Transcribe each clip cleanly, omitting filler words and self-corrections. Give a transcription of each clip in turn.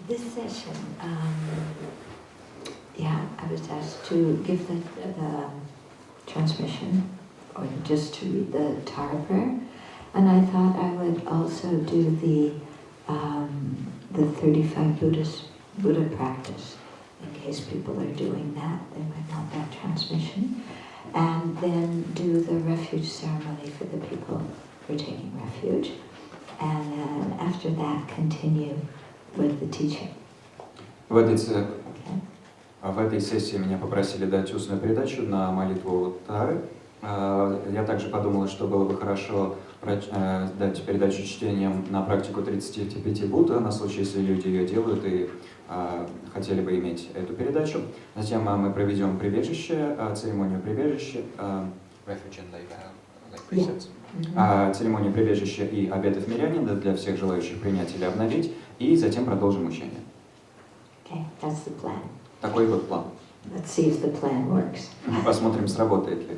This session, I was asked to give the transmission, or just to read the Tara prayer, and I thought I would also do the 35 Buddha practice, in case people are doing that, they might want that transmission, and then do the refuge ceremony for the people who are taking refuge, and then after that continue with the teaching. В этой сессии меня попросили дать устную передачу на молитву Тары. Я также подумал, что было бы хорошо дать передачу чтением на практику 35 Будда, на случай, если люди ее делают и хотели бы иметь эту передачу. Затем мы проведем прибежище, церемонию прибежища, церемонию прибежища и обетов мирянина для всех желающих принять или обновить, и затем продолжим учение. Okay, that's the plan. Такой вот план. Let's see if the plan works. Посмотрим, сработает ли.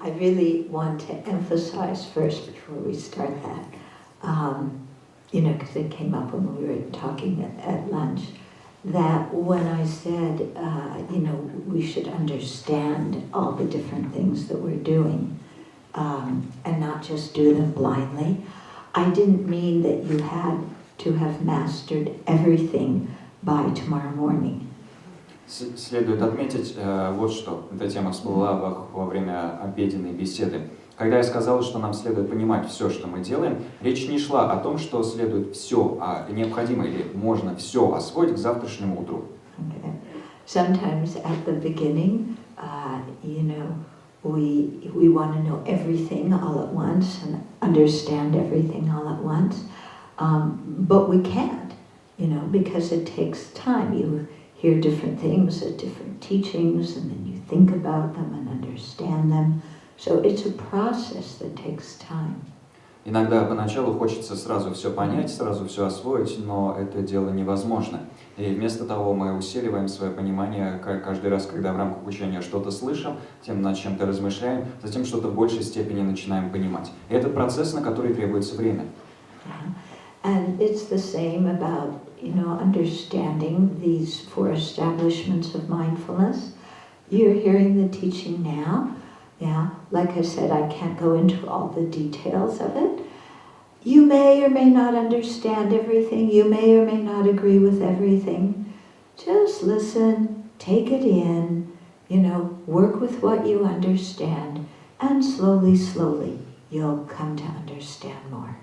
I really want to emphasize first, before we start that, because it came up when we were talking at lunch, that when I said, we should understand all the different things that we're doing, and not just do them blindly, I didn't mean that you had to have mastered everything by tomorrow morning. Следует отметить вот что. Эта тема всплыла во время обеденной беседы. Когда я сказал, что нам следует понимать все, что мы делаем, речь не шла о том, что следует все, необходимо или можно все освоить к завтрашнему утру. Okay. Sometimes at the beginning, we want to know everything all at once and understand everything all at once, but we can't, because it takes time. You hear different things at different teachings, and then you think about them and understand them. So it's a process that takes time. Иногда поначалу хочется сразу все понять, сразу все освоить, но это дело невозможно. И вместо того мы усиливаем свое понимание каждый раз, когда в рамках учения что-то слышим, тем над чем-то размышляем, затем что-то в большей степени начинаем понимать. И это процесс, на который требуется время. And it's the same about, understanding these 4 establishments of mindfulness. You're hearing the teaching now. Yeah, like I said, I can't go into all the details of it. You may or may not understand everything. You may or may not agree with everything. Just listen, take it in, work with what you understand, and slowly, slowly, you'll come to understand more.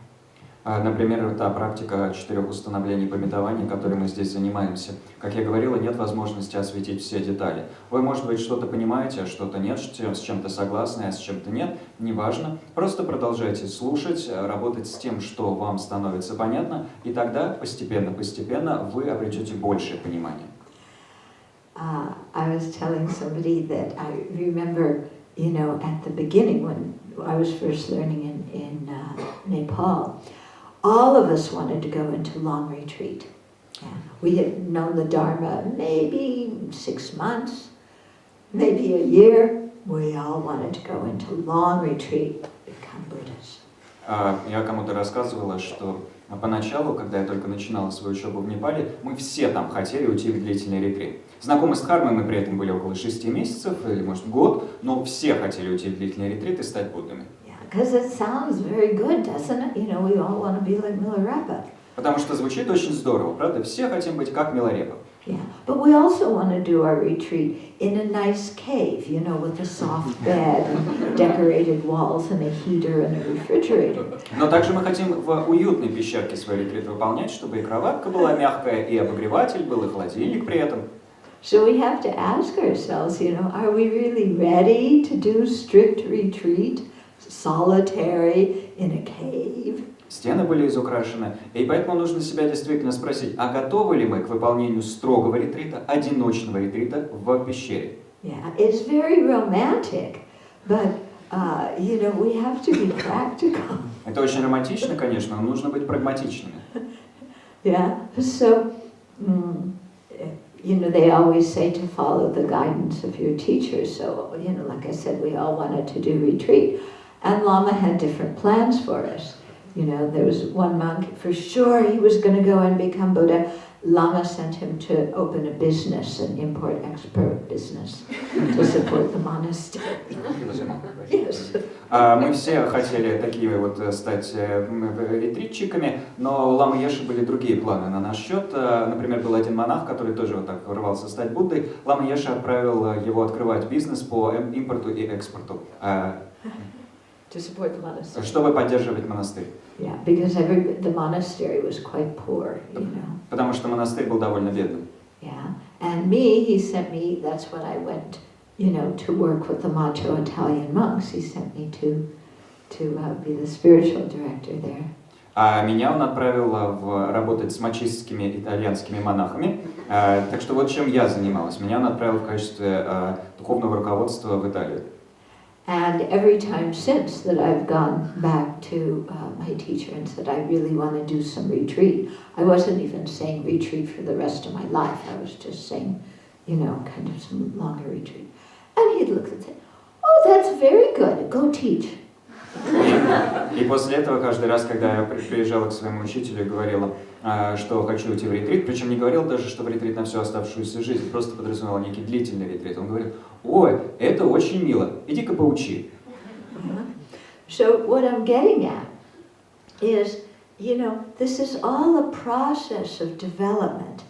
Например, та практика 4 установлений памятования, которой мы здесь занимаемся. Как я говорила, нет возможности осветить все детали. Вы, может быть, что-то понимаете, а что-то нет, с чем-то согласны, а с чем-то нет, неважно. Просто продолжайте слушать, работать с тем, что вам становится понятно, и тогда постепенно вы обретете большее понимание. I was telling somebody that I remember, at the beginning when I was first learning in Nepal, all of us wanted to go into long retreat. Yeah. We had known the Dharma maybe 6 months, maybe a year. We all wanted to go into long retreat, become Buddhas. Я кому-то рассказывала, что поначалу, когда я только начинала свою учебу в Непале, мы все там хотели уйти в длительный ретрит. Знакомы с Дхармой мы при этом были около 6 месяцев, или может год, но все хотели уйти в длительный ретрит и стать Буддами. Because it sounds very good, doesn't it? We all want to be like Milarepa. Потому что звучит очень здорово, правда? Все хотим быть как Миларепа. Yeah, but we also want to do our retreat in a nice cave, with a soft bed and decorated walls and a heater and a refrigerator. Но также мы хотим в уютной пещерке свой ретрит выполнять, чтобы и кроватка была мягкая, и обогреватель был, и холодильник при этом. So we have to ask ourselves, are we really ready to do strict retreat, solitary, in a cave? Стены были изукрашены, и поэтому нужно себя действительно спросить, а готовы ли мы к выполнению строгого ретрита, одиночного ретрита в пещере? Yeah, it's very romantic, but we have to be practical. Это очень романтично, конечно, но нужно быть прагматичными. Yeah, so they always say to follow the guidance of your teacher. So like I said, we all wanted to do retreat. And Lama had different plans for us. You know, there was one monk, for sure he was going to go and become Buddha. Lama sent him to open a business, an import-export business, to support the monastery. Yes. Мы все хотели такие вот стать ретритчиками, но у Ламы Еши были другие планы на наш счет. Например, был один монах, который тоже вот так рвался стать Буддой. Лама Еша отправил его открывать бизнес по импорту и экспорту, чтобы поддерживать монастырь. Yeah, because the monastery was quite poor, you know. Потому что монастырь был довольно бедным. Yeah, and he sent me. That's when I went, you know, to work with the macho Italian monks. He sent me to be the spiritual director there. А меня он отправил работать с мачистскими итальянскими монахами. Так что вот чем я занималась. Меня он отправил в качестве духовного руководства в Италию. And every time since that I've gone back to my teacher and said, I really want to do some retreat. I wasn't even saying retreat for the rest of my life. I was just saying, you know, kind of some longer retreat. And he'd look and say, oh, that's very good. Go teach. И после этого каждый раз, когда я приезжала к своему учителю и говорила, что хочу уйти в ретрит, причем не говорил даже, что в ретрит на всю оставшуюся жизнь, просто подразумевал некий длительный ретрит. Он говорил, ой, это очень мило, иди-ка поучи. So what I'm getting at is, you know, this is all a process of development.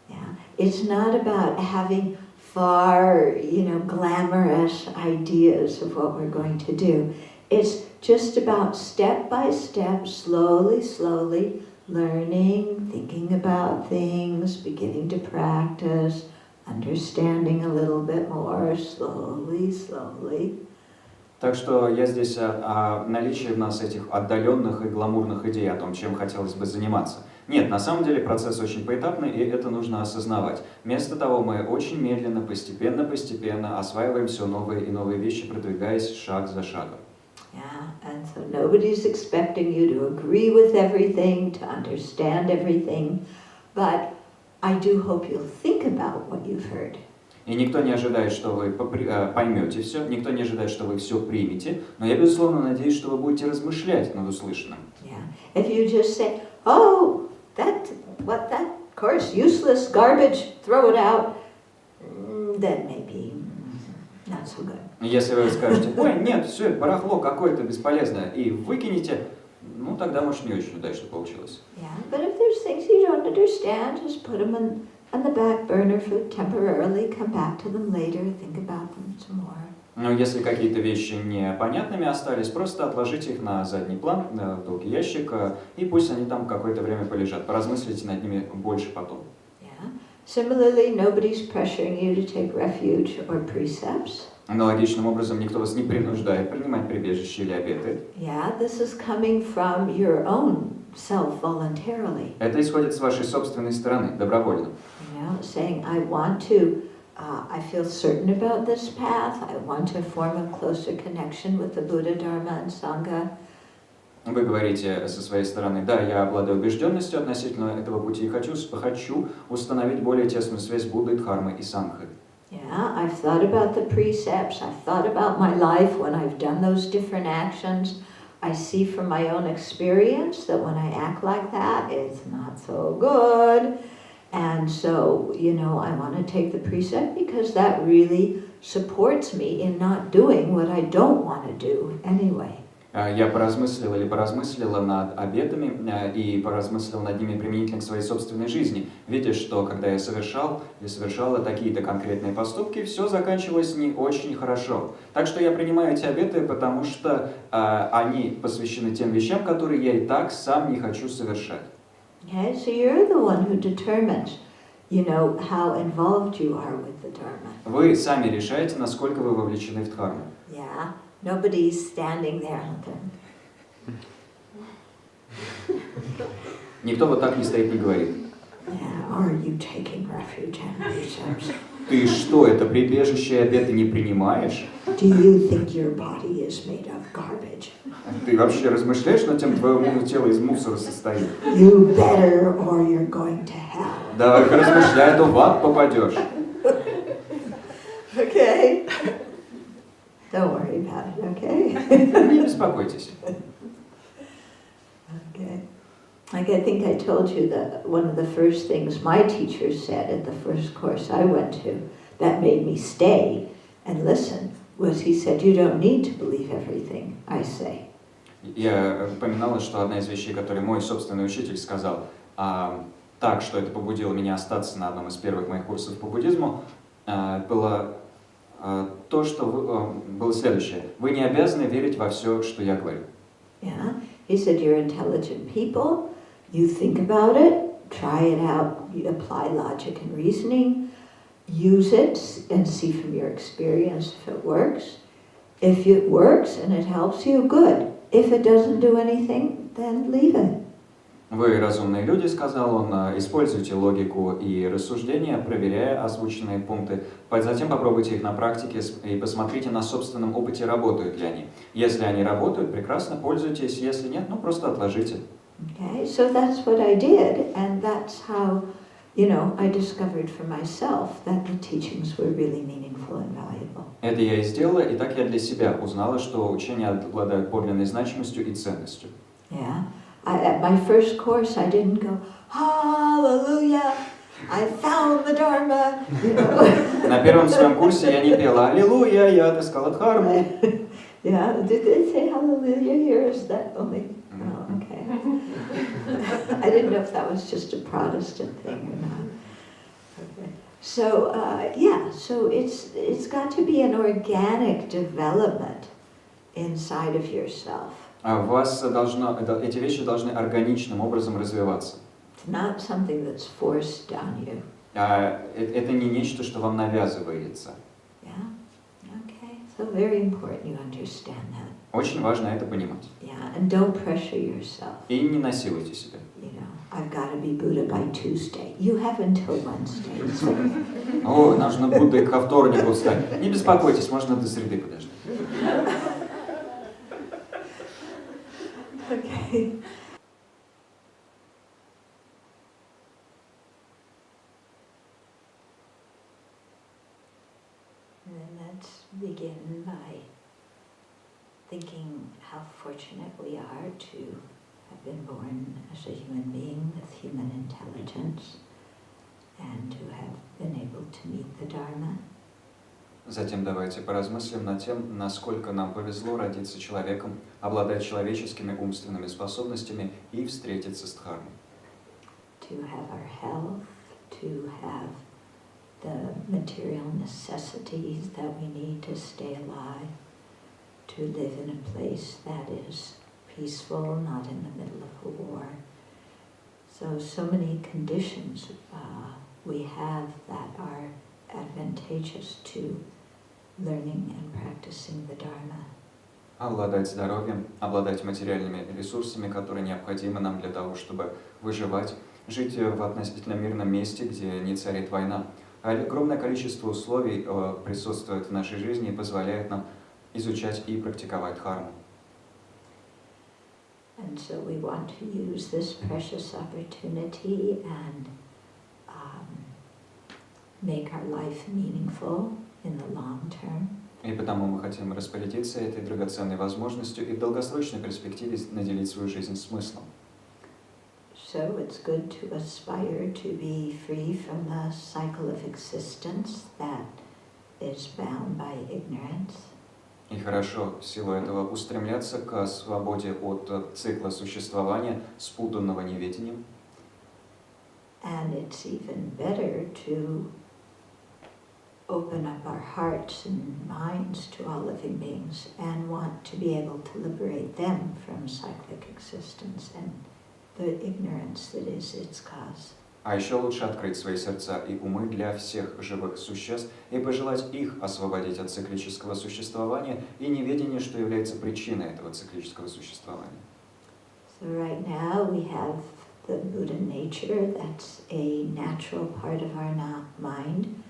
Yeah, it's not about having far, you know, glamorous ideas of what we're going to do. It's just about step by step, slowly, slowly learning, thinking about things, beginning to practice, understanding a little bit more, slowly, slowly. Так что я здесь о наличии у нас этих отдаленных и гламурных идей о том, чем хотелось бы заниматься. Нет, на самом деле процесс очень поэтапный, и это нужно осознавать. Вместо того мы очень медленно, постепенно осваиваем все новые и новые вещи, продвигаясь шаг за шагом. Yeah, and so nobody's expecting you to agree with everything, to understand everything, but I do hope you'll think about what you've heard. И никто не ожидает, что вы поймете все, никто не ожидает, что вы все примете, но я, безусловно, надеюсь, что вы будете размышлять над услышанным. Yeah, if you just say, oh, that course, useless, garbage, throw it out, then maybe not so good. Если вы скажете, ой, нет, все, это барахло какое-то бесполезное, и выкинете, ну тогда, может, не очень удачно получилось. Yeah, but if there's things you don't understand, just put them on the back burner for temporarily, come back to them later, think about them some more. Но если какие-то вещи непонятными остались, просто отложите их на задний план, в долгий ящик, и пусть они там какое-то время полежат. Поразмыслите над ними больше потом. Yeah. Similarly, nobody's pressuring you to take refuge or precepts. Аналогичным образом никто вас не принуждает принимать прибежище или обеты. Yeah, this is coming from your own self voluntarily. Это исходит с вашей собственной стороны, добровольно. You know, saying, I want to, I feel certain about this path. I want to form a closer connection with the Buddha, Dharma, and Sangha. Вы говорите со своей стороны, да, я обладаю убежденностью относительно этого пути и хочу установить более тесную связь с Буддой, Дхармой и Сангхой. Yeah, I've thought about the precepts. I've thought about my life when I've done those different actions. I see from my own experience that when I act like that, it's not so good. And so, you know, I want to take the precept because that really supports me in not doing what I don't want to do anyway. Я поразмыслила над обетами и поразмыслила над ними применительно к своей собственной жизни, видя, что когда я совершала такие-то конкретные поступки, все заканчивалось не очень хорошо. Так что я принимаю эти обеты, потому что они посвящены тем вещам, которые я и так сам не хочу совершать. Okay, so you're the one who determines, you know, how involved you are with the Dharma. Вы сами решаете, насколько вы вовлечены в Дхарму. Yeah. Nobody's standing there. Никто вот так не стоит, не говорит. Yeah, are you taking refuge and precepts? Ты что, это прибежище и обеты не принимаешь? Do you think your body is made of garbage? Ты вообще размышляешь над тем, твое тело из мусора состоит? You better, or you're going to hell. Давай-ка размышляй, а то в ад попадешь. Okay. Don't worry about it, okay? Не беспокойтесь. Okay. Like I think I told you that one of the first things my teacher said at the first course I went to that made me stay and listen was he said, you don't need to believe everything I say. Я упоминала, что одна из вещей, которые мой собственный учитель сказал, так, что это побудило меня остаться на одном из первых моих курсов по буддизму, было то, что было следующее. Вы не обязаны верить во все, что я говорю. Yeah. He said, you're intelligent people, you think about it, try it out, you apply logic and reasoning, use it and see from your experience if it works. If it works and it helps you, good. If it doesn't do anything, then leave it. Вы разумные люди, сказал он, используйте логику и рассуждения, проверяя озвученные пункты. Затем попробуйте их на практике и посмотрите на собственном опыте, работают ли они. Если они работают, прекрасно, пользуйтесь. Если нет, просто отложите. Okay, so that's what I did, and that's how, I discovered for myself that the teachings were really meaningful and valuable. Это я и сделала, и так я для себя узнала, что учения обладают подлинной значимостью и ценностью. Yeah. At my first course, I didn't go, hallelujah, I found the Dharma, На первом своем курсе я не пела «Аллилуйя, я отыскала Дхарму». Yeah, did they say hallelujah here? Is that only? Oh, okay. I didn't know if that was just a Protestant thing or not. Okay. So, so it's got to be an organic development inside of yourself. В вас эти вещи должны органичным образом развиваться. It's not something that's forced on you. Это не нечто, что вам навязывается. Yeah. Okay. So very important you understand that. Очень важно это понимать. Yeah, and don't pressure yourself. И не насилуйте себя. I've got to be Buddha by Tuesday. You have until Wednesday. О, нужно Буддой ко вторнику встать. Не беспокойтесь, можно до среды подождать. Okay. And then let's begin by thinking how fortunate we are to have been born as a human being with human intelligence and to have been able to meet the Dharma. Затем давайте поразмыслим над тем, насколько нам повезло родиться человеком, обладать человеческими умственными способностями и встретиться с Дхармой. To have our health, to have the material necessities that we need to stay alive, to live in a place that is peaceful, not in the middle of a war. So many conditions we have that are advantageous to learning and practicing the Dharma. Обладать здоровьем, обладать материальными ресурсами, которые необходимы нам для того, чтобы выживать, жить в относительно мирном месте, где не царит война. Огромное количество условий присутствует в нашей жизни и позволяет нам изучать и практиковать дхарму. And so we want to use this precious opportunity and make our life meaningful in the long term. И потому мы хотим распорядиться этой драгоценной возможностью и в долгосрочной перспективе наделить свою жизнь смыслом. So it's good to aspire to be free from the cycle of existence that is bound by ignorance. И хорошо в силу этого устремляться к свободе от цикла существования, спутанного неведением. And it's even better to open up our hearts and minds to all living beings and want to be able to liberate them from cyclic existence and the ignorance that is its cause. А еще лучше открыть свои сердца и умы для всех живых существ и пожелать их освободить от циклического существования и неведения, что является причиной этого циклического существования. So right now we have the Buddha nature, that's a natural part of our mind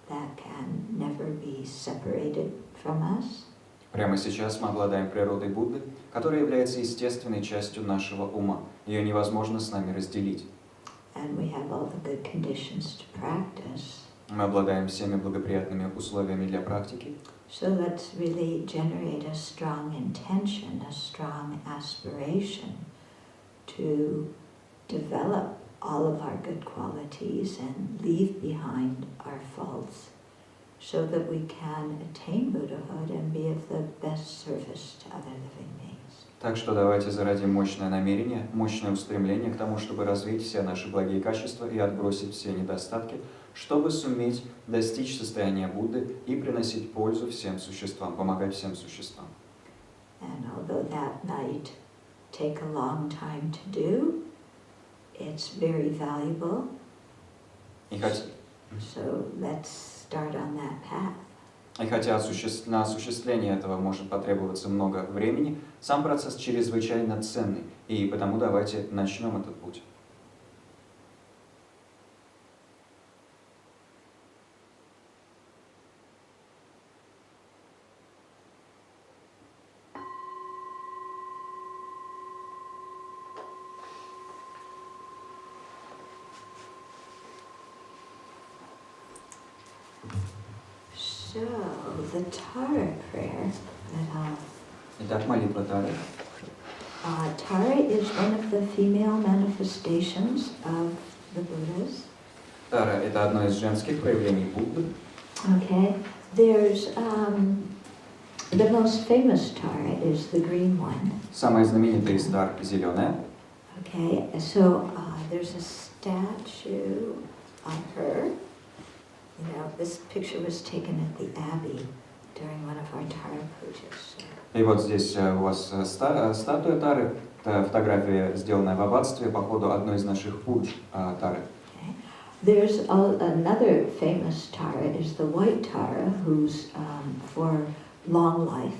that can never be separated from us. Прямо сейчас мы обладаем природой Будды, которая является естественной частью нашего ума. Ее невозможно с нами разделить. And we have all the good conditions to practice. Мы обладаем всеми благоприятными условиями для практики. So let's really generate a strong intention, a strong aspiration to develop all of our good qualities and leave behind our faults so that we can attain Buddhahood and be of the best service to other living beings. Так что давайте зародим мощное намерение, мощное устремление к тому, чтобы развить все наши благие качества и отбросить все недостатки, чтобы суметь достичь состояния Будды и приносить пользу всем существам, помогать всем существам. And although that might take a long time to do, it's very valuable. So let's start on that path. И хотя на осуществление этого может потребоваться много времени, сам процесс чрезвычайно ценный, и потому давайте начнем этот путь. So, the Tara prayer that Итак, молитва Тары. Tara is one of the female manifestations of the Buddhas. Тара – это одно из женских проявлений Будды. Okay, there's the most famous Tara is the green one. Самая знаменитая из Тар – зеленая. Okay, so there's a statue of her. You know, this picture was taken at the Abbey during one of our Tara pujas. И вот здесь у вас статуя Тары, это фотография, сделанная в аббатстве по ходу одной из наших пудж Тары. Okay. There's another famous Tara is the white Tara, who's for long life.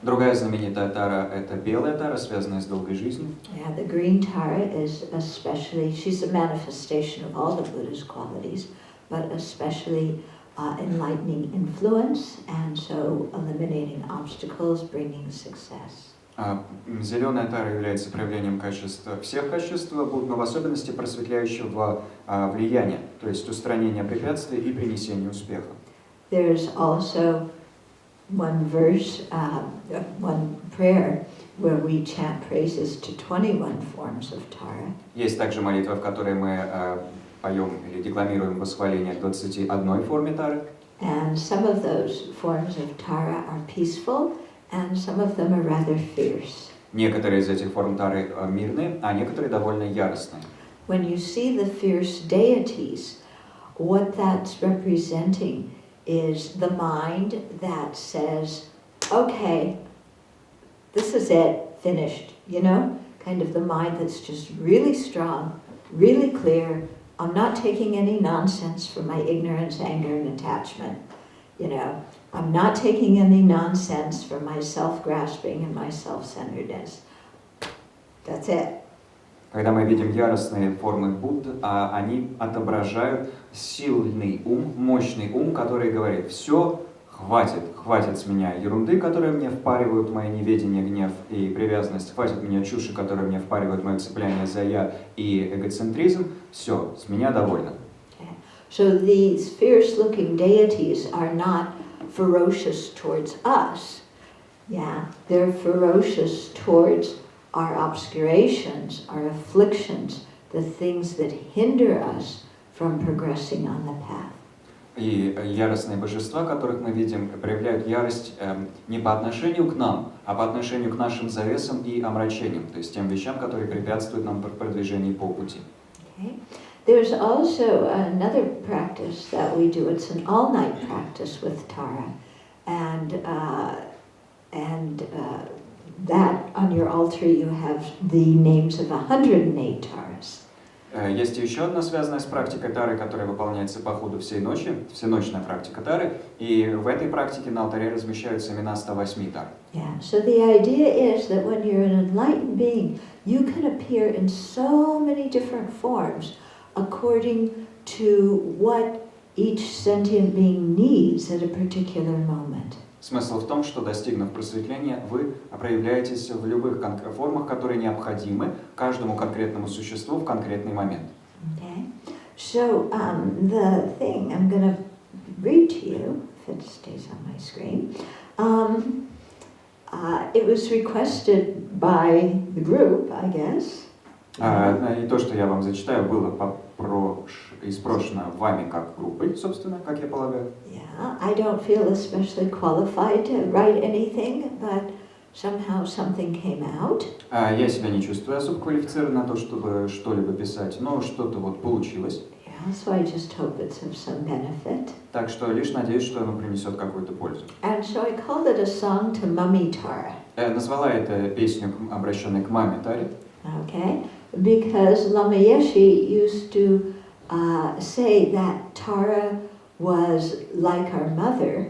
Другая знаменитая Тара – это белая Тара, связанная с долгой жизнью. Yeah, the green Tara is especially, she's a manifestation of all the Buddha's qualities, but especially enlightening influence, and so eliminating obstacles, bringing success. Зеленая Тара является проявлением всех качеств Будды, но в особенности просветляющего влияния, то есть устранения препятствий и принесения успеха. There's also one verse, one prayer where we chant praises to 21 forms of Tara. Есть также молитва, в которой мы поем или декламируем восхваление к 21 форме Тары. And some of those forms of Tara are peaceful, and some of them are rather fierce. Некоторые из этих форм Тары мирные, а некоторые довольно яростные. When you see the fierce deities, what that's representing is the mind that says, okay, this is it, finished, you know? Kind of the mind that's just really strong, really clear. I'm not taking any nonsense from my ignorance, anger, and attachment, you know? I'm not taking any nonsense from my self-grasping and my self-centeredness. That's it. Когда мы видим яростные формы Будды, они отображают сильный ум, мощный ум, который говорит: все, хватит с меня ерунды, которые мне впаривают мое неведение, гнев и привязанность, хватит меня чуши, которые мне впаривают мое цепляние за я и эгоцентризм, все, с меня довольно. Okay. So these fierce-looking deities are not ferocious towards us. Yeah, they're ferocious towards our obscurations, our afflictions, the things that hinder us from progressing on the path. И яростные божества, которых мы видим, проявляют ярость не по отношению к нам, а по отношению к нашим завесам и омрачениям, то есть тем вещам, которые препятствуют нам в продвижении по пути. Okay. There's also another practice that we do. It's an all-night practice with Tara, and that on your altar you have the names of 108 Taras. Есть еще одна связанная с практикой Тары, которая выполняется по ходу всей ночи, всеночная практика Тары, и в этой практике на алтаре размещаются имена 108 Тар. Yeah, so the idea is that when you're an enlightened being, you can appear in so many different forms according to what each sentient being needs at a particular moment. Смысл в том, что, достигнув просветления, вы проявляетесь в любых формах, которые необходимы каждому конкретному существу в конкретный момент. Okay. So the thing I'm going to read to you, it stays on my screen. It was requested by the group, I guess. И то, что я вам зачитаю, было испрошено вами как группой, собственно, как я полагаю. Yeah, I don't feel especially qualified to write anything, but somehow something came out. Я себя не чувствую особо квалифицированным на то, чтобы что-либо писать, но что-то вот получилось. Yeah, so I just hope it's of some benefit. Так что лишь надеюсь, что оно принесет какую-то пользу. And so I called it a song to Mummy Tara. Назвала это песню, обращенной к маме Таре. Okay, because Lama Yeshe used to say that Tara was like our mother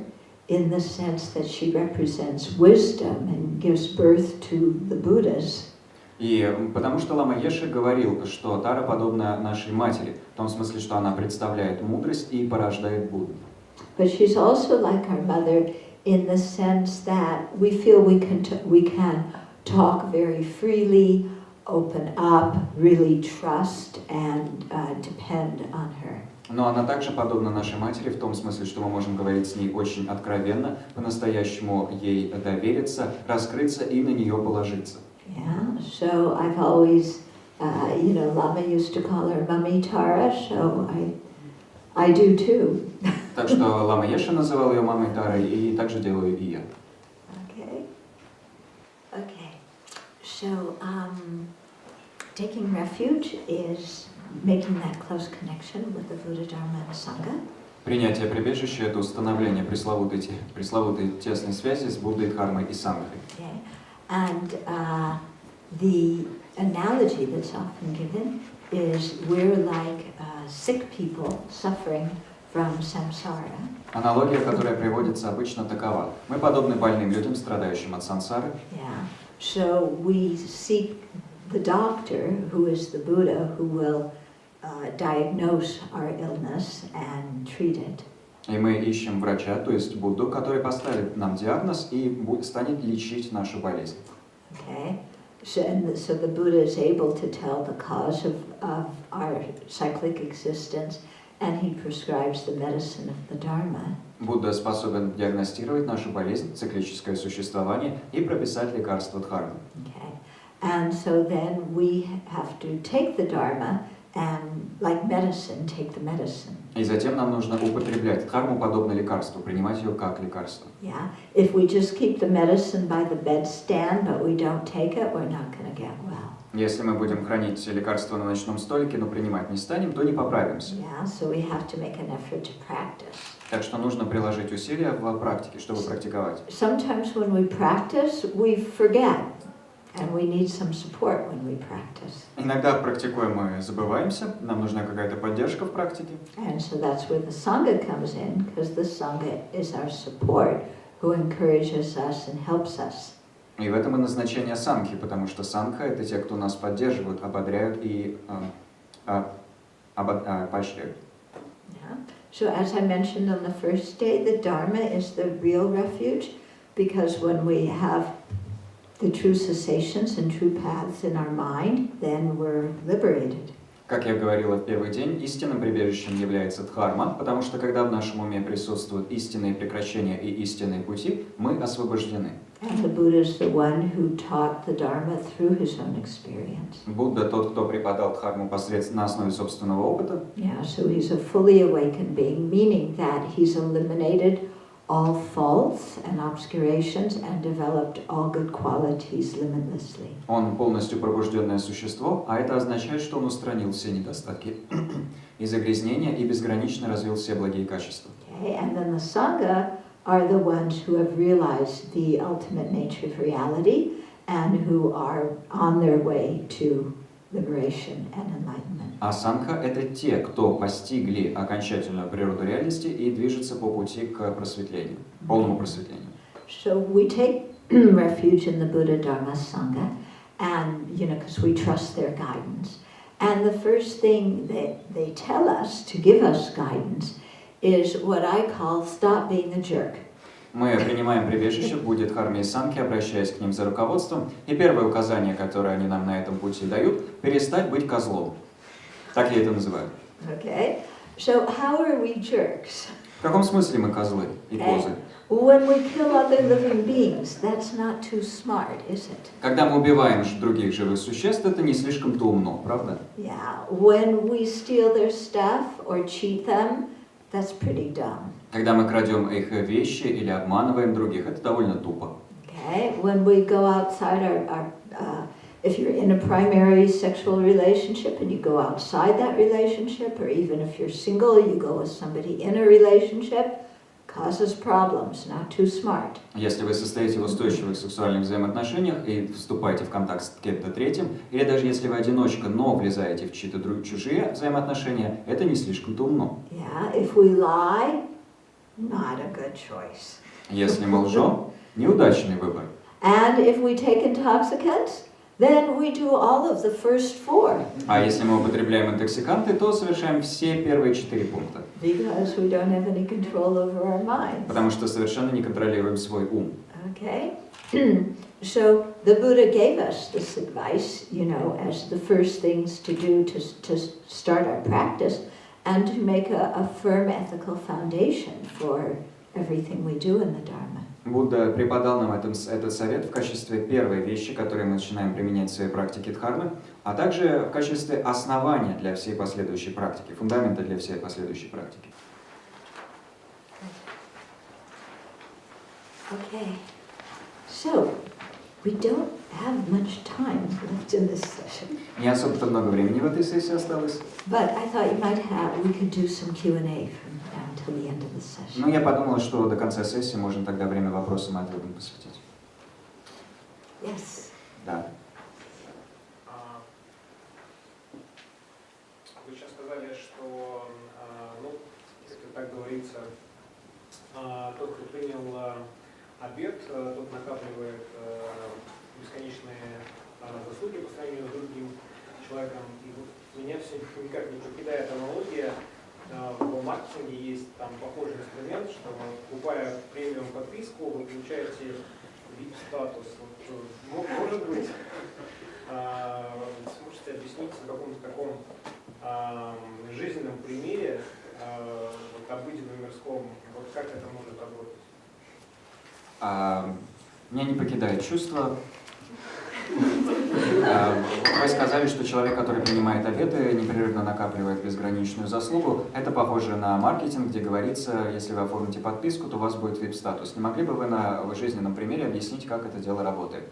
in the sense that she represents wisdom and gives birth to the Buddhas. И потому что Лама Еши говорил, что Тара подобна нашей матери, в том смысле, что она представляет мудрость и порождает Будду. But she's also like our mother in the sense that we feel we can talk very freely, open up, really trust and depend on her. Но она также подобна нашей матери в том смысле, что мы можем говорить с ней очень откровенно, по-настоящему ей довериться, раскрыться и на нее положиться. Yeah, so I've always, Lama used to call her Mummy Tara, so I do too. Так что Лама Еша называл ее мамой Тарой, и также делаю и я. Okay. So taking refuge is making that close connection with the Buddha, Dharma, and Sangha. Принятие прибежища – это установление пресловутой тесной связи с Буддой, Дхармой и Сангхой. Okay. And the analogy that's often given is we're like sick people suffering from samsara. Аналогия, которая приводится обычно, такова. Мы подобны больным людям, страдающим от сансары. Yeah. So we seek the doctor, who is the Buddha, who will diagnose our illness and treat it. И мы ищем врача, то есть Будду, который поставит нам диагноз и станет лечить нашу болезнь. Okay. So the Buddha is able to tell the cause of our cyclic existence, and he prescribes the medicine of the Dharma. Будда способен диагностировать нашу болезнь, циклическое существование, и прописать лекарство Дхармы. Okay. And so then we have to take the Dharma and, like medicine, take the medicine. И затем нам нужно употреблять Дхарму подобно лекарству, принимать ее как лекарство. Yeah. If we just keep the medicine by the bedstand, but we don't take it, we're not going to get well. Если мы будем хранить лекарство на ночном столике, но принимать не станем, то не поправимся. Yeah. So we have to make an effort to practice. Так что нужно приложить усилия в практике, чтобы практиковать. Sometimes when we practice, we forget. And we need some support when we practice. Иногда практикуем мы забываемся, нам нужна какая-то поддержка в практике. And so that's where the Sangha comes in, because the Sangha is our support, who encourages us and helps us. И в этом и назначение сангхи, потому что сангха – это те, кто нас поддерживают, ободряют и поощряют. Yeah. So as I mentioned on the first day, the Dharma is the real refuge, because when we have the true cessations and true paths in our mind, then we're liberated. Как я говорила в первый день, истинным прибежищем является Дхарма, потому что когда в нашем уме присутствуют истинные прекращения и истинные пути, мы освобождены. And the Buddha is the one who taught the Dharma through his own experience. Будда тот, кто преподал Дхарму на основе собственного опыта. Yeah, so he's a fully awakened being, meaning that he's eliminated all faults and obscurations and developed all good qualities limitlessly. Он полностью пробужденное существо, а это означает, что он устранил все недостатки и загрязнения и безгранично развил все благие качества. Okay, and then the Sangha are the ones who have realized the ultimate nature of reality and who are on their way to liberation and enlightenment. А сангха – это те, кто постигли окончательную природу реальности и движется по пути к просветлению, полному просветлению. So we take refuge in the Buddha, Dharma, Sangha, and because we trust their guidance. And the first thing that they tell us to give us guidance is what I call stop being a jerk. Мы принимаем прибежище в Будде, Дхарме и Сангхе, обращаясь к ним за руководством, и первое указание, которое они нам на этом пути дают – перестать быть козлом. Так я это называю. Okay, so how are we jerks? В каком смысле мы козлы и козы? When we kill other living beings, that's not too smart, is it? Когда мы убиваем других живых существ, это не слишком-то умно, правда? Yeah. When we steal their stuff or cheat them, that's pretty dumb. Когда мы крадем их вещи или обманываем других, это довольно тупо. Okay. When we go outside if you're in a primary sexual relationship and you go outside that relationship, or even if you're single, you go with somebody in a relationship, causes problems, not too smart. Если вы состоите в устойчивых сексуальных взаимоотношениях и вступаете в контакт с кем-то третьим, или даже если вы одиночка, но влезаете в чьи-то чужие взаимоотношения, это не слишком-то умно. Yeah, if we lie, not a good choice. Если мы лжем, неудачный выбор. And if we take intoxicants, then we do all of the first 4. А если мы употребляем интоксиканты, то совершаем все первые 4 пункта. Because we don't have any control over our minds. Потому что совершенно не контролируем свой ум. Okay? So the Buddha gave us this advice, as the first things to do to start our practice and to make a firm ethical foundation for everything we do in the Dharma. Будда преподал нам этот совет в качестве первой вещи, которую мы начинаем применять в своей практике дхармы, а также в качестве основания для всей последующей практики, фундамента для всей последующей практики. Okay, so we don't have much time left in this session. Не особо-то много времени в этой сессии осталось. But I thought we could do some Q&A from now until the end of the session. Но я подумала, что до конца сессии можно тогда время вопросам и ответам посвятить. Yes. Да. Вы сейчас сказали, что, если так говорится, тот, кто принял обет, тот накапливает бесконечные заслуги по сравнению с другим человеком. И вот меня все никак не покидает аналогия. В маркетинге есть там похожий инструмент, что покупая премиум подписку, вы получаете VIP-статус. Вот, может быть, сможете объяснить на каком-то таком жизненном примере, обыденном мирском, вот как это может работать? Меня не покидает чувство. Вы сказали, что человек, который принимает обеты, непрерывно накапливает безграничную заслугу. Это похоже на маркетинг, где говорится, если вы оформите подписку, то у вас будет VIP-статус. Не могли бы вы на жизненном примере объяснить, как это дело работает?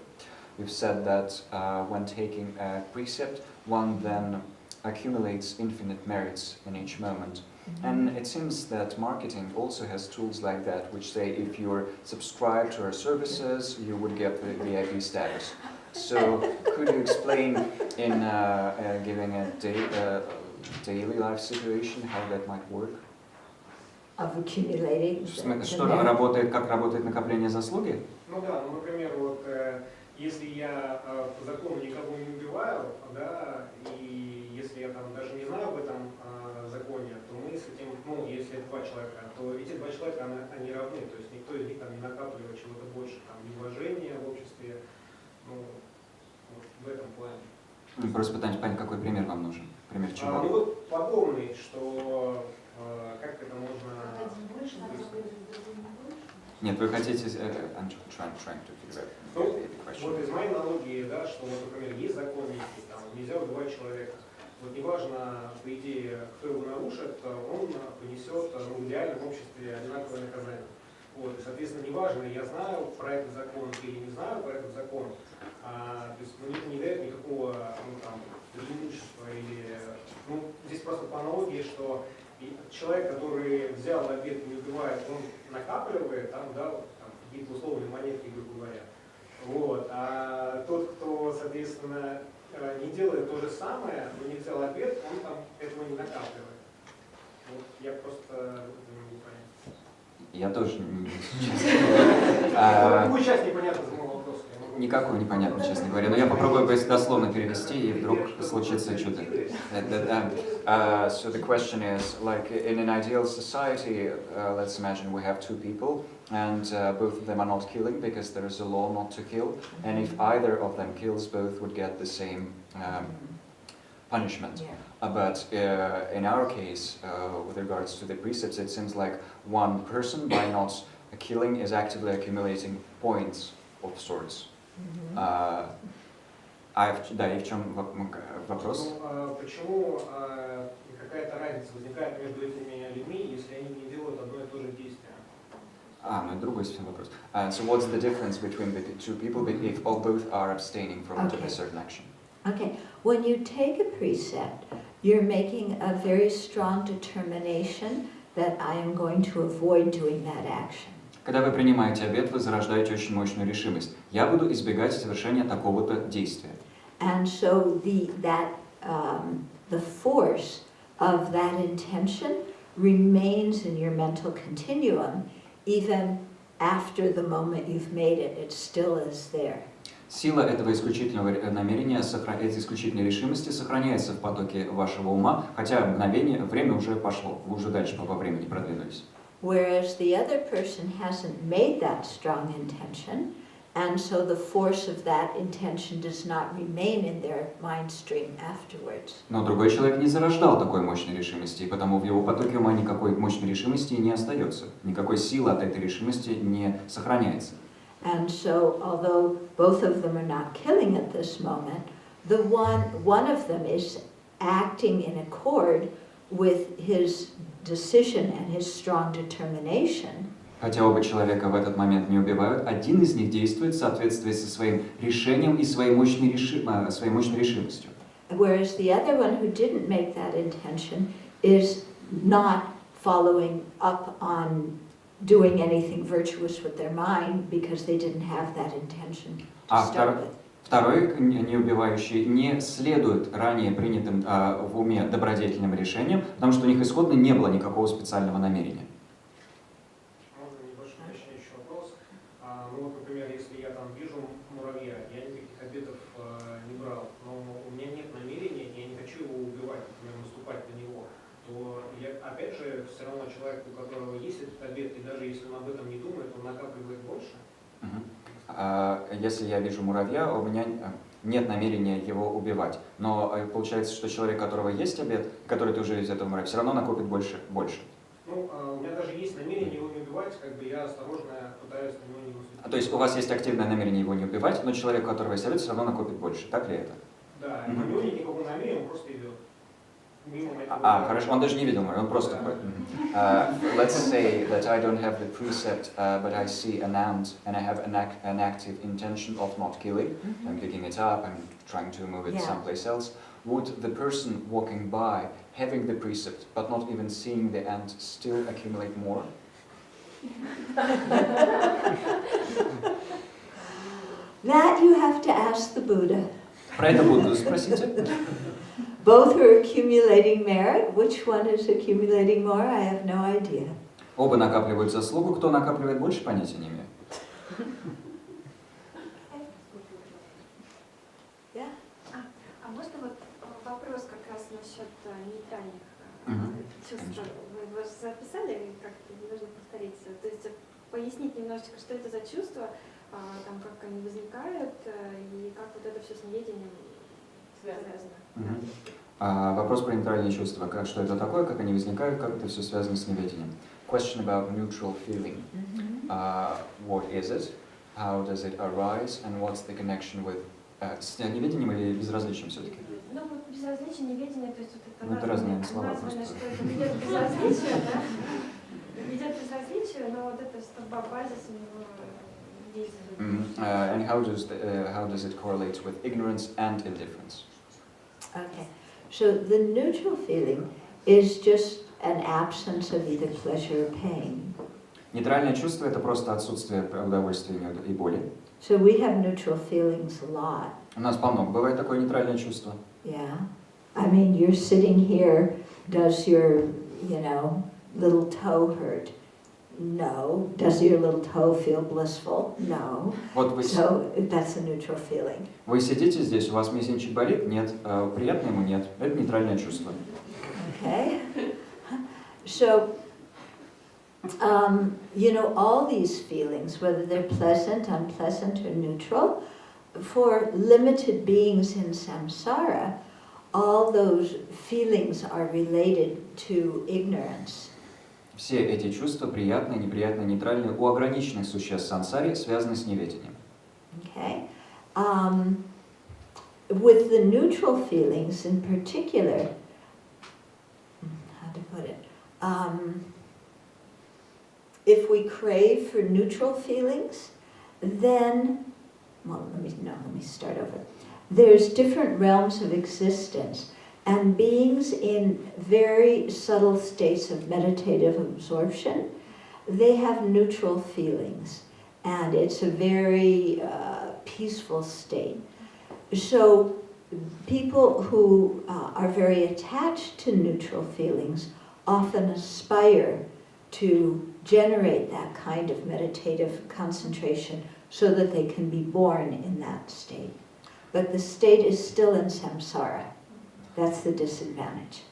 You've said that when taking a precept, one then accumulates infinite merits in each moment. And it seems that marketing also has tools like that, which say if you're subscribed to our services, you would get the VIP status. So could you explain in giving a daily life situation how that might work? Of accumulating. Что работает, как работает накопление заслуги? Ну да, например, вот если я по закону никого не убиваю, да, и если я там даже не знаю об этом законе, то мы с этим, если это 2 человека, то эти 2 человека, они равны, то есть никто из них там не накапливает чего-то больше, там, неуважения в обществе, вот в этом плане. Просто пытаемся понять, какой пример вам нужен. Пример чего? Вот подобный, что как это можно... Нет, вы хотите... I'm trying to figure out the question. Вот из моей аналогии, да, что, например, есть закон некий, там, нельзя убивать человека. Вот неважно, по идее, кто его нарушит, он понесет в идеальном обществе одинаковое наказание. Вот, и, соответственно, неважно, я знаю про этот закон или не знаю про этот закон, то есть не дает никакого преимущества или... здесь просто по аналогии, что человек, который взял обет и не убивает, он накапливает, какие-то условные монетки, грубо говоря. Вот. А тот, кто, соответственно, не делает то же самое, но не взял обет, он там этого не накапливает. Вот. Я просто не понял. Я тоже не Какую часть непонятно за мой вопрос? Никакую непонятно, честно говоря. Но я попробую дословно перевести, и вдруг случится чудо. So the question is, like in an ideal society, let's imagine we have 2 people, and both of them are not killing because there is a law not to kill. And if either of them kills, both would get the same punishment. Yeah. But in our case, with regards to the precepts, it seems like one person, by not killing, is actively accumulating points of sorts. Да, и в чем вопрос? Ну, почему какая-то разница возникает между этими людьми, если они не делают одно и то же действие? Ну, другой совсем вопрос. So what's the difference between the two people if both are abstaining from a certain action? Okay, when you take a precept, you're making a very strong determination that I am going to avoid doing that action. Когда вы принимаете обет, вы зарождаете очень мощную решимость. Я буду избегать совершения такого-то действия. And so the force of that intention remains in your mental continuum even after the moment you've made it. It still is there. Сила этого исключительного намерения, этой исключительной решимости сохраняется в потоке вашего ума, хотя время уже пошло, вы уже дальше по времени продвинулись. Whereas the other person hasn't made that strong intention, and so the force of that intention does not remain in their mind stream afterwards. Но другой человек не зарождал такой мощной решимости, и потому в его потоке ума никакой мощной решимости не остается, никакой силы от этой решимости не сохраняется. And so, although both of them are not killing at this moment, one of them is acting in accord with his decision and his strong determination. Хотя оба человека в этот момент не убивают, один из них действует в соответствии со своим решением и своей мощной решимостью. Whereas the other one who didn't make that intention is not following up on doing anything virtuous with their mind because they didn't have that intention to start with. Второй, не убивающий, не следует ранее принятым в уме добродетельным решениям, потому что у них исходно не было никакого специального намерения. Можно небольшой уточняющий вопрос? Ну вот, например, если я там вижу муравья, я никаких обетов не брал, но у меня нет намерения, я не хочу его убивать, например, наступать на него, то я, опять же, все равно человек, у которого есть этот обет, и даже если он об этом не думает, он накапливает больше. Если я вижу муравья, у меня нет намерения его убивать. Но получается, что человек, у которого есть обет, который тоже из этого муравья, все равно накопит больше. Ну, у меня даже есть намерение его не убивать, как бы я осторожно пытаюсь на него не наступить. То есть у вас есть активное намерение его не убивать, но человек, у которого есть обет, все равно накопит больше. Так ли это? Да, у него нет никакого намерения, он просто идет. Хорошо, он даже не видел муравья, он просто ходит. Let's say that I don't have the precept, but I see an ant and I have an active intention of not killing. I'm picking it up, I'm trying to move it someplace else. Would the person walking by, having the precept, but not even seeing the ant, still accumulate more? That you have to ask the Buddha. Про это Будду спросите. Both are accumulating merit. Which one is accumulating more? I have no idea. Оба накапливают заслугу. Кто накапливает больше, понятия не имею. А можно вот вопрос как раз насчет нейтральных чувств? Вы записали, как-то нужно повторить? То есть пояснить немножечко, что это за чувства, там, как они возникают, и как вот это все с неведением связано. Вопрос про нейтральные чувства. Что это такое, как они возникают, как это все связано с неведением. Question about neutral feeling. What is it? How does it arise? And what's the connection with... С неведением или безразличием все-таки? Ну, вот безразличие, неведение, то есть вот это разные слова названо, просто. что это ведет к безразличию, да? Ведет к безразличию, но вот это базис у него действует. And how does it correlate with ignorance and indifference? Okay, so the neutral feeling is just an absence of either pleasure or pain. Нейтральное чувство – это просто отсутствие удовольствия и боли. So we have neutral feelings a lot. У нас полно бывает такое нейтральное чувство. Yeah, I mean, you're sitting here. Does your, little toe hurt? No. Does your little toe feel blissful? No. Вот вы, So that's a neutral feeling. вы сидите здесь, у вас мизинчик болит? Нет. Приятно ему? Нет. Это нейтральное чувство. Okay. So, all these feelings, whether they're pleasant, unpleasant, or neutral, for limited beings in samsara, all those feelings are related to ignorance. Все эти чувства, приятные, неприятные, нейтральные, у ограниченных существ сансари связаны с неведением. Okay? With the neutral feelings in particular, how to put it, if we crave for neutral feelings, then, well, let me start over. There's different realms of existence, and beings in very subtle states of meditative absorption, they have neutral feelings, and it's a very peaceful state. So people who are very attached to neutral feelings often aspire to generate that kind of meditative concentration so that they can be born in that state. But the state is still in samsara. That's the disadvantage.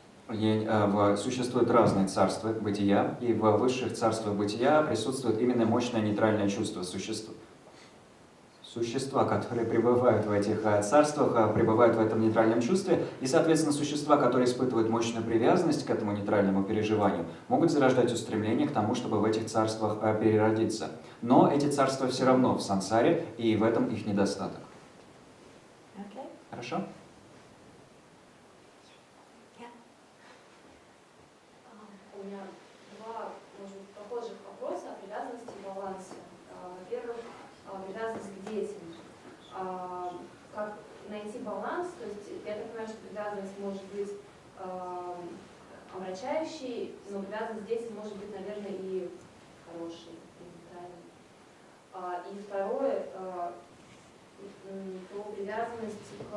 Существуют разные царства бытия, и в высших царствах бытия присутствует именно мощное нейтральное чувство существа. Существа, которые пребывают в этих царствах, пребывают в этом нейтральном чувстве, и, соответственно, существа, которые испытывают мощную привязанность к этому нейтральному переживанию, могут зарождать устремление к тому, чтобы в этих царствах переродиться. Но эти царства все равно в сансаре, и в этом их недостаток. Okay. Хорошо? У меня два, может быть, похожих вопроса о привязанности и балансе. Во-первых, привязанность к детям. Как найти баланс? То есть я так понимаю, что привязанность может быть омрачающей, но привязанность к детям может быть, наверное, и хорошей, и нейтральной. И второе, про привязанность к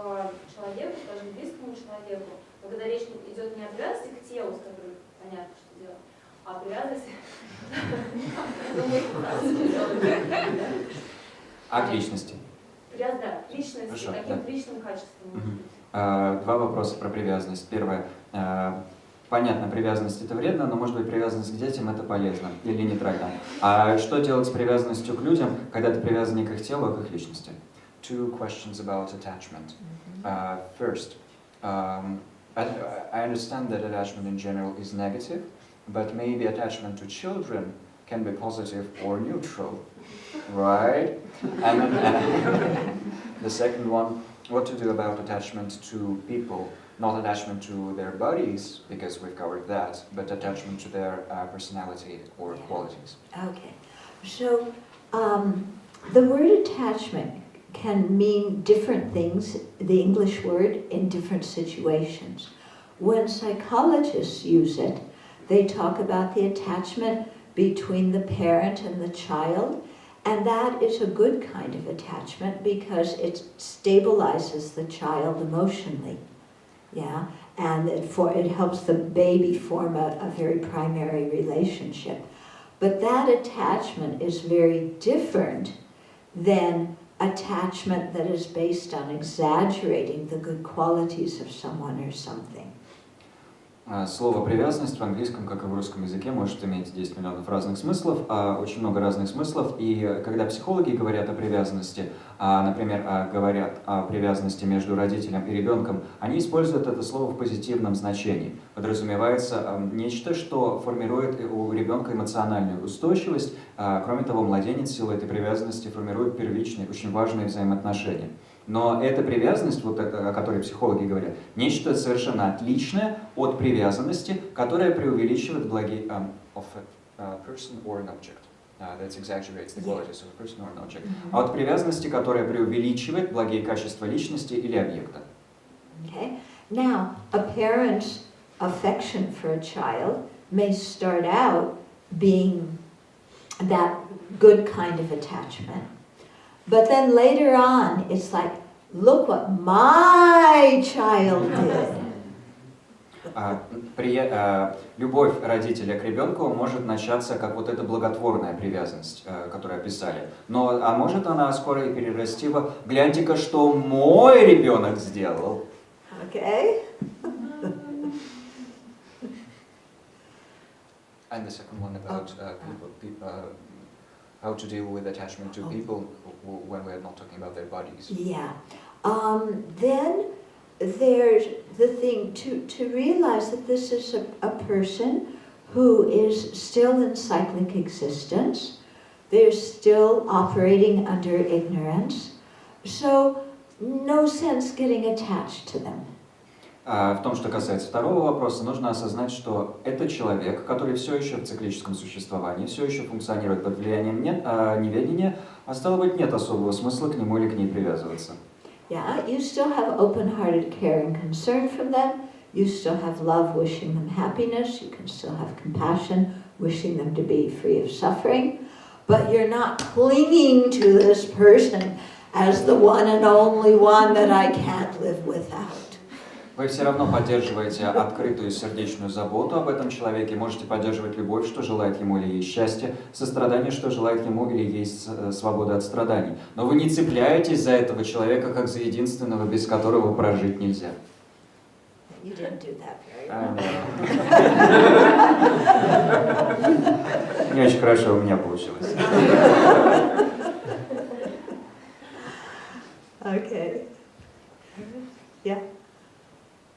человеку, скажем, близкому человеку. Но когда речь идет не о привязанности к телу, с которой понятно, что делать, а привязанность А к личности? Да, к личности, Хорошо, каким да. личным качеством может быть? Два вопроса про привязанность. Первое. Понятно, привязанность это вредно, но может быть привязанность к детям это полезно или нейтрально. А что делать с привязанностью к людям, когда ты привязан не к их телу, а к их личности? Two questions about attachment. First, I understand that attachment in general is negative, but maybe attachment to children can be positive or neutral, right? And the second one, what to do about attachment to people, not attachment to their bodies, because we've covered that, but attachment to their personality or qualities. Okay. So the word attachment can mean different things, the English word, in different situations. When psychologists use it, they talk about the attachment between the parent and the child, and that is a good kind of attachment because it stabilizes the child emotionally, yeah, and it helps the baby form a very primary relationship. But that attachment is very different than attachment that is based on exaggerating the good qualities of someone or something. Слово «привязанность» в английском, как и в русском языке, может иметь 10 миллионов разных смыслов, очень много разных смыслов. И когда психологи говорят о привязанности, например, говорят о привязанности между родителем и ребенком, они используют это слово в позитивном значении. Подразумевается нечто, что формирует у ребенка эмоциональную устойчивость. Кроме того, младенец в силу этой привязанности формирует первичные, очень важные взаимоотношения. Но эта привязанность, вот это, о которой психологи говорят, нечто совершенно отличное от привязанности, которая преувеличивает благие... Of a person or an object. That exaggerates the qualities of a person or an object. А от привязанности, которая преувеличивает благие качества личности или объекта. Okay. Now, a parent's affection for a child may start out being that good kind of attachment. But then later on, it's like, look what my child did. Любовь родителя к ребенку может начаться как вот эта благотворная привязанность, которую описали. А может она скоро и перерасти в «гляньте-ка, что мой ребенок сделал». Okay? And the second one about how to deal with attachment to people when we're not talking about their bodies. Yeah. Then there's the thing to realize that this is a person who is still in cyclic existence. They're still operating under ignorance. So no sense getting attached to them. В том, что касается второго вопроса, нужно осознать, что это человек, который все еще в циклическом существовании, все еще функционирует под влиянием неведения, а стало быть, нет особого смысла к нему или к ней привязываться. Yeah, you still have open-hearted care and concern for them. You still have love, wishing them happiness. You can still have compassion, wishing them to be free of suffering. But you're not clinging to this person as the one and only one that I can't live without. Вы все равно поддерживаете открытую сердечную заботу об этом человеке, можете поддерживать любовь, что желает ему или ей счастье, сострадание, что желает ему или ей свобода от страданий. Но вы не цепляетесь за этого человека, как за единственного, без которого прожить нельзя. You didn't do that very well. Не очень хорошо у меня получилось. Okay. Yeah.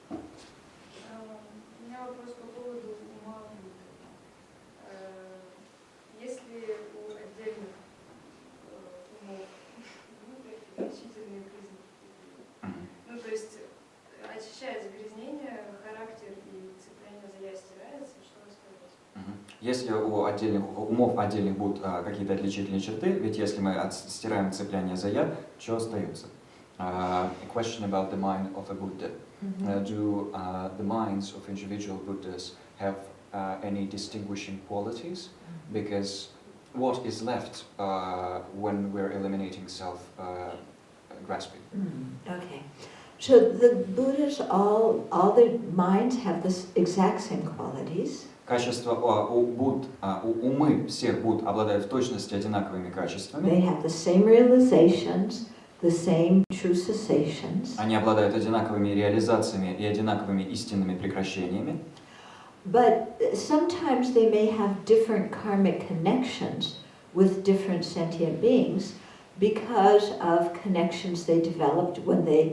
У меня вопрос по поводу ума Будды. Если у отдельных умов значительные признаки, ну то есть очищая загрязнение, характер и цепляние за я стирается, что вы скажете? Если у отдельных умов отдельных будут какие-то отличительные черты, ведь если мы стираем цепляние за я, что остается? A question about the mind of a Buddha. Do the minds of individual Buddhas have any distinguishing qualities? Because what is left when we're eliminating self-grasping? Okay. So the Buddhas, all their minds have the exact same qualities. Качества умы всех Будд обладают в точности одинаковыми качествами. They have the same realizations, the same true cessations. Они обладают одинаковыми реализациями и одинаковыми истинными прекращениями. But sometimes they may have different karmic connections with different sentient beings because of connections they developed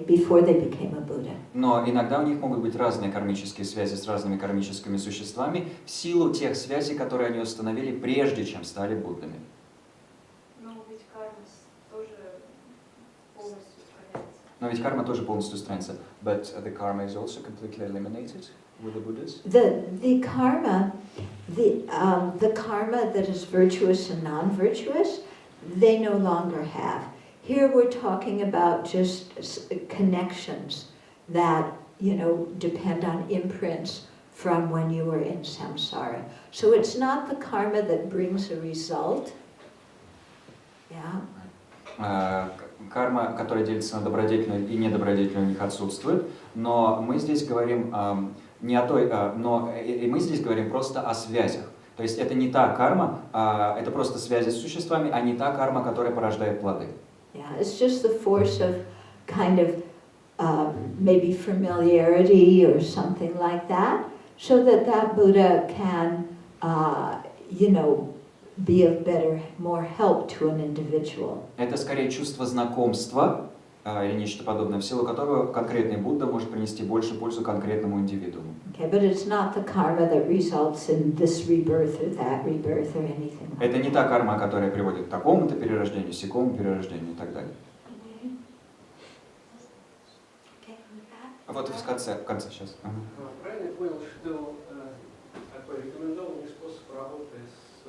before they became a Buddha. Но иногда у них могут быть разные кармические связи с разными кармическими существами в силу тех связей, которые они установили прежде, чем стали Буддами. Но ведь карма тоже полностью устраняется. Но ведь карма тоже полностью устраняется. But the karma is also completely eliminated with the Buddhas? The karma that is virtuous and non-virtuous, they no longer have. Here we're talking about just connections that, depend on imprints from when you were in samsara. So it's not the karma that brings a result. Yeah. Карма, которая делится на добродетельную и недобродетельную, у них отсутствует. Но мы здесь говорим не о той, мы здесь говорим просто о связях. То есть это не та карма, это просто связи с существами, а не та карма, которая порождает плоды. Yeah, it's just the force of kind of maybe familiarity or something like that, so that Buddha can, be of more help to an individual. Это скорее чувство знакомства или нечто подобное, в силу которого конкретный Будда может принести больше пользу конкретному индивидууму. Okay, but it's not the karma that results in this rebirth or that rebirth or anything like Это не та карма, которая приводит к такому-то перерождению, сякому перерождению и так далее. Okay, with that. Вот в конце сейчас. Правильно я понял, что такой рекомендованный способ работы с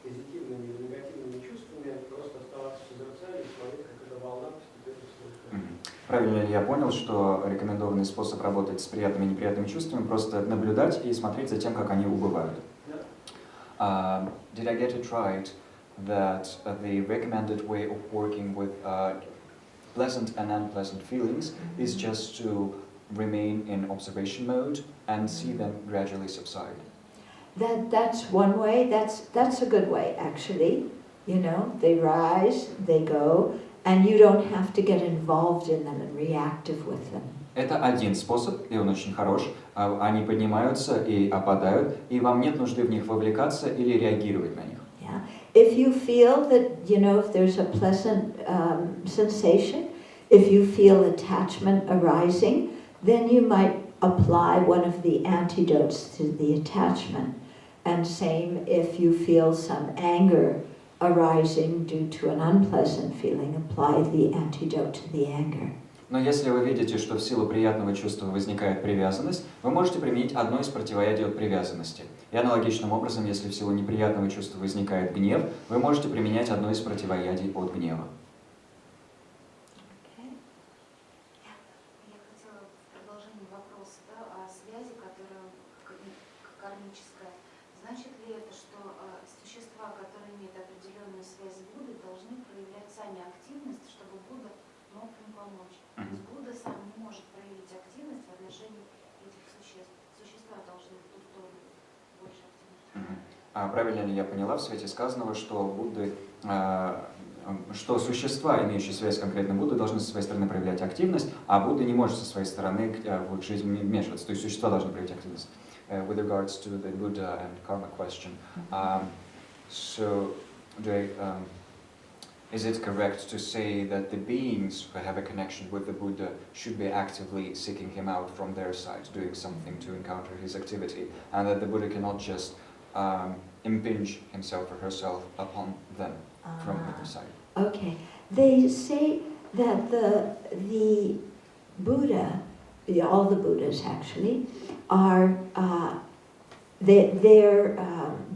позитивными или негативными чувствами просто оставаться в созерцании и смотреть, как эта волна постепенно слушается. Правильно ли я понял, что рекомендованный способ работать с приятными и неприятными чувствами просто наблюдать и смотреть за тем, как они убывают? Did I get it right that the recommended way of working with pleasant and unpleasant feelings is just to remain in observation mode and see them gradually subside? That's one way. That's a good way, actually. They rise, they go, and you don't have to get involved in them and reactive with them. Это один способ, и он очень хорош. Они поднимаются и опадают, и вам нет нужды в них вовлекаться или реагировать на них. Yeah. If you feel that, if there's a pleasant sensation, if you feel attachment arising, then you might apply one of the antidotes to the attachment. And same if you feel some anger arising due to an unpleasant feeling, apply the antidote to the anger. Но если вы видите, что в силу приятного чувства возникает привязанность, вы можете применить одно из противоядий от привязанности. И аналогичным образом, если в силу неприятного чувства возникает гнев, вы можете применять одно из противоядий от гнева. Я хотела в продолжение вопроса, о связи, которая кармическая. Значит ли это, что существа, которые имеют определенную связь с Буддой, должны проявлять сами активность, чтобы Будда мог им помочь? То есть Будда сам не может проявить активность в отношении этих существ. Существа должны в ту сторону больше активности. Правильно ли я поняла в свете сказанного, что Будды, что существа, имеющие связь с конкретным Буддой, должны со своей стороны проявлять активность, а Будда не может со своей стороны в их жизнь вмешиваться, то есть существа должны проявлять активность? With regards to the Buddha and karma question, is it correct to say that the beings who have a connection with the Buddha should be actively seeking him out from their side, doing something to encounter his activity, and that the Buddha cannot just impinge himself or herself upon them from the side? Okay. They say that the Buddha, all the Buddhas actually, are they're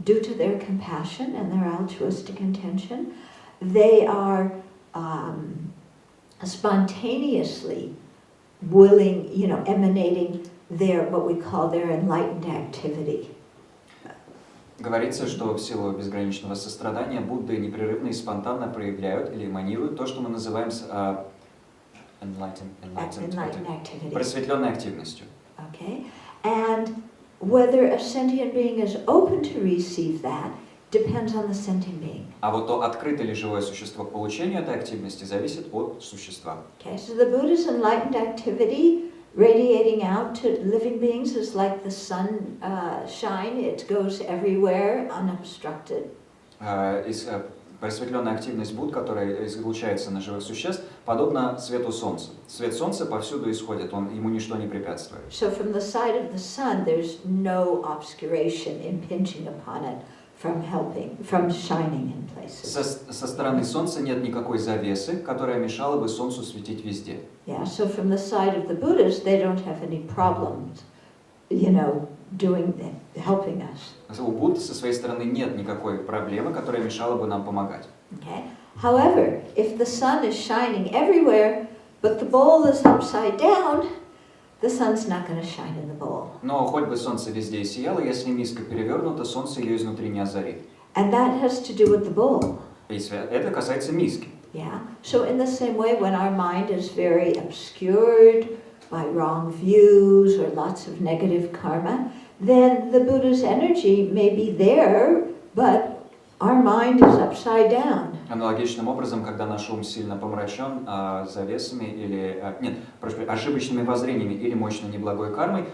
due to their compassion and their altruistic intention, they are spontaneously willing, emanating their, what we call their enlightened activity. Говорится, что в силу безграничного сострадания Будды непрерывно и спонтанно проявляют или эманируют то, что мы называем просветленной активностью. Okay, and whether a sentient being is open to receive that depends on the sentient being. А вот то, открыто ли живое существо к получению этой активности, зависит от существа. Okay, so the Buddha's enlightened activity radiating out to living beings is like the sun shine. It goes everywhere unobstructed. Просветленная активность Будд, которая излучается на живых существ, подобна свету солнца. Свет солнца повсюду исходит, ему ничто не препятствует. So from the side of the sun, there's no obscuration impinging upon it from shining in places. Со стороны солнца нет никакой завесы, которая мешала бы солнцу светить везде. Yeah, so from the side of the Buddhists, they don't have any problems, helping us. У Будды со своей стороны нет никакой проблемы, которая мешала бы нам помогать. Okay. However, if the sun is shining everywhere, but the bowl is upside down, the sun's not going to shine in the bowl. Но хоть бы солнце везде и сияло, если миска перевернута, солнце ее изнутри не озарит. And that has to do with the bowl. И это касается миски. Yeah. So in the same way, when our mind is very obscured by wrong views or lots of negative karma, then the Buddha's energy may be there, but our mind is upside down. Аналогичным образом, когда наш ум сильно помрачен завесами или ошибочными воззрениями или мощной неблагой кармой,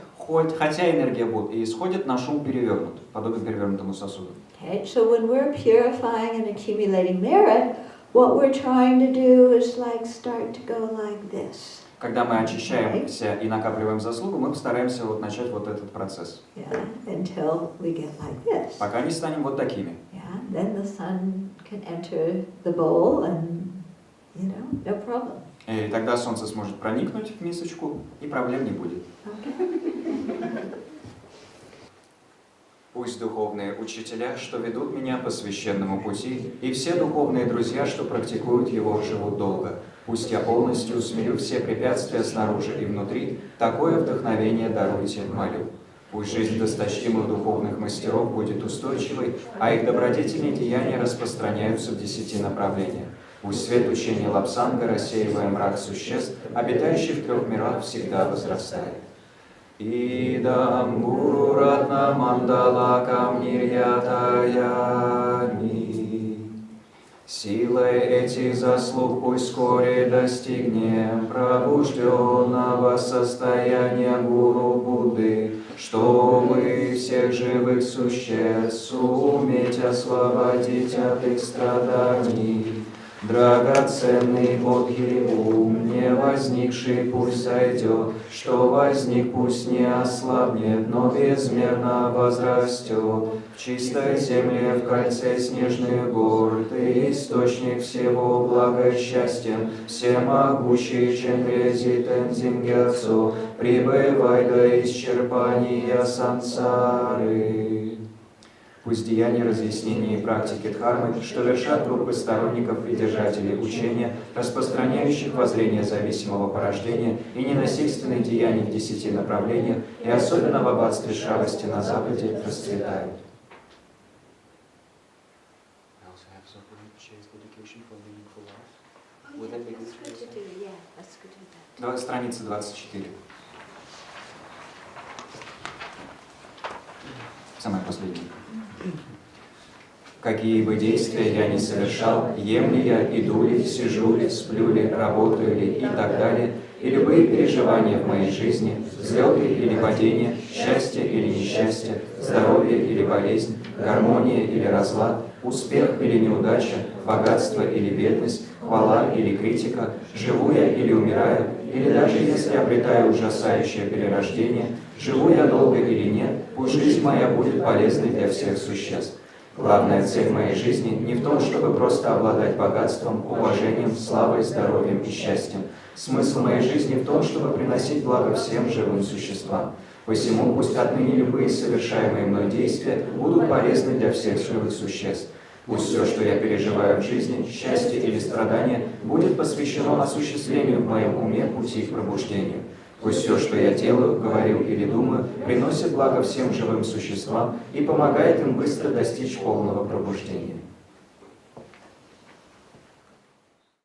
хотя энергия Будды исходит, наш ум перевернут, подобен перевернутому сосуду. Okay, so when we're purifying and accumulating merit, what we're trying to do is start to go like this. Когда мы очищаемся и накапливаем заслугу, мы постараемся начать этот процесс. Yeah, until we get like this. Пока не станем вот такими. Yeah, then the sun can enter the bowl and, no problem. И тогда солнце сможет проникнуть в мисочку, и проблем не будет. Okay. Пусть духовные учителя, что ведут меня по священному пути, и все духовные друзья, что практикуют его, живут долго. Пусть я полностью усмирю все препятствия снаружи и внутри, такое вдохновение даруйте, молю. Пусть жизнь досточтимых духовных мастеров будет устойчивой, а их добродетельные деяния распространяются в 10 направлениях. Пусть свет учения Лапсанга, рассеивая мрак существ, обитающих в 3 мирах, всегда возрастает. Идам гуру ратна мандалакам нирьятаями. Силой этих заслуг пусть вскоре достигнем пробужденного состояния Гуру Будды, чтобы всех живых существ суметь освободить от их страданий. Драгоценный Бодхи ум, не возникший пусть зайдет, что возник пусть не ослабнет, но безмерно возрастет. В чистой земле, в кольце снежных гор, ты источник всего блага и счастья, всемогущий Чендрези Тензингяцо, пребывай до исчерпания сансары. Пусть деяния, разъяснения и практики дхармы, что вершат группы сторонников и держателей учения, распространяющих воззрение зависимого порождения и ненасильственные деяния в 10 направлениях, и особенно в аббатстве Шравасти на Западе, расцветают. Страница 24. Самое последнее. Какие бы действия я ни совершал, ем ли я, иду ли, сижу ли, сплю ли, работаю ли и так далее, и любые переживания в моей жизни, взлеты или падения, счастье или несчастье, здоровье или болезнь, гармония или разлад, успех или неудача, богатство или бедность, хвала или критика, живу я или умираю, или даже если обретаю ужасающее перерождение, живу я долго или нет, пусть жизнь моя будет полезной для всех существ. Главная цель моей жизни не в том, чтобы просто обладать богатством, уважением, славой, здоровьем и счастьем. Смысл моей жизни в том, чтобы приносить благо всем живым существам. Посему пусть отныне любые совершаемые мной действия будут полезны для всех живых существ. Пусть все, что я переживаю в жизни, счастье или страдания, будет посвящено осуществлению в моем уме пути к пробуждению. Пусть все, что я делаю, говорю или думаю, приносит благо всем живым существам и помогает им быстро достичь полного пробуждения.